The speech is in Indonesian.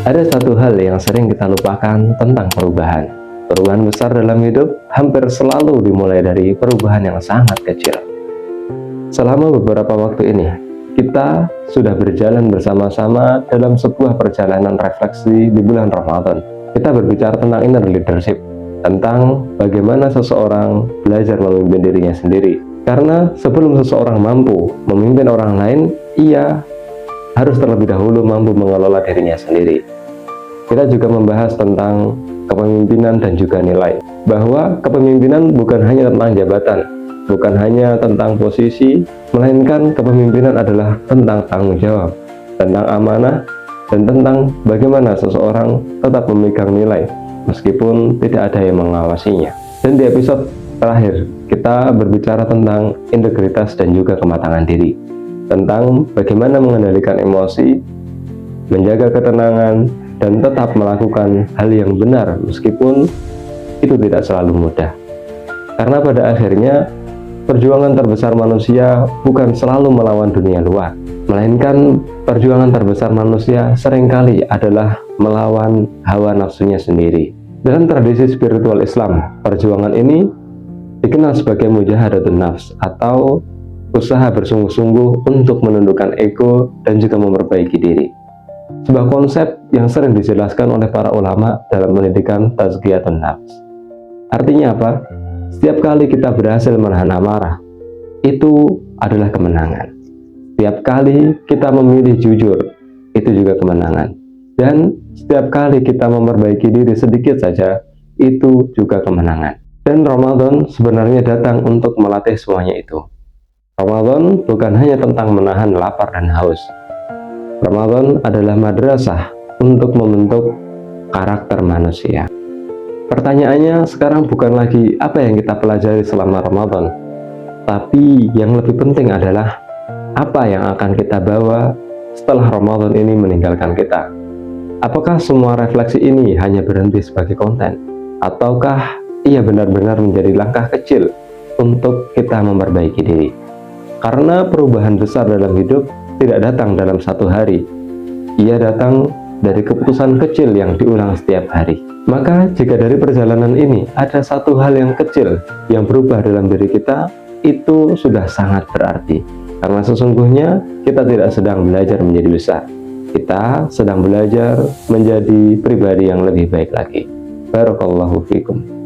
Ada satu hal yang sering kita lupakan tentang perubahan. Perubahan besar dalam hidup hampir selalu dimulai dari perubahan yang sangat kecil. Selama beberapa waktu ini, kita sudah berjalan bersama-sama dalam sebuah perjalanan refleksi di bulan Ramadan. Kita berbicara tentang inner leadership, tentang bagaimana seseorang belajar memimpin dirinya sendiri. Karena sebelum seseorang mampu memimpin orang lain, ia harus terlebih dahulu mampu mengelola dirinya sendiri. Kita juga membahas tentang kepemimpinan dan juga nilai, bahwa kepemimpinan bukan hanya tentang jabatan, bukan hanya tentang posisi, melainkan kepemimpinan adalah tentang tanggung jawab, tentang amanah, dan tentang bagaimana seseorang tetap memegang nilai meskipun tidak ada yang mengawasinya. Dan di episode terakhir, kita berbicara tentang integritas dan juga kematangan diri, tentang bagaimana mengendalikan emosi, menjaga ketenangan, dan tetap melakukan hal yang benar meskipun itu tidak selalu mudah. Karena pada akhirnya perjuangan terbesar manusia bukan selalu melawan dunia luar, melainkan perjuangan terbesar manusia seringkali adalah melawan hawa nafsunya sendiri. Dalam tradisi spiritual Islam, perjuangan ini dikenal sebagai mujahadatun nafs, atau usaha bersungguh-sungguh untuk menundukkan ego dan juga memperbaiki diri. Sebuah konsep yang sering dijelaskan oleh para ulama dalam pendidikan tazkiyatun nafs. Artinya apa? Setiap kali kita berhasil menahan amarah, itu adalah kemenangan. Setiap kali kita memilih jujur, itu juga kemenangan. Dan setiap kali kita memperbaiki diri sedikit saja, itu juga kemenangan. Dan Ramadan sebenarnya datang untuk melatih semuanya itu. Ramadan bukan hanya tentang menahan lapar dan haus. Ramadan adalah madrasah untuk membentuk karakter manusia. Pertanyaannya sekarang bukan lagi apa yang kita pelajari selama Ramadan, tapi yang lebih penting adalah apa yang akan kita bawa setelah Ramadan ini meninggalkan kita. Apakah semua refleksi ini hanya berhenti sebagai konten, ataukah ia benar-benar menjadi langkah kecil untuk kita memperbaiki diri? Karena perubahan besar dalam hidup tidak datang dalam satu hari, ia datang dari keputusan kecil yang diulang setiap hari. Maka jika dari perjalanan ini ada satu hal yang kecil yang berubah dalam diri kita, itu sudah sangat berarti. Karena sesungguhnya kita tidak sedang belajar menjadi besar, kita sedang belajar menjadi pribadi yang lebih baik lagi. Barakallahu fikum.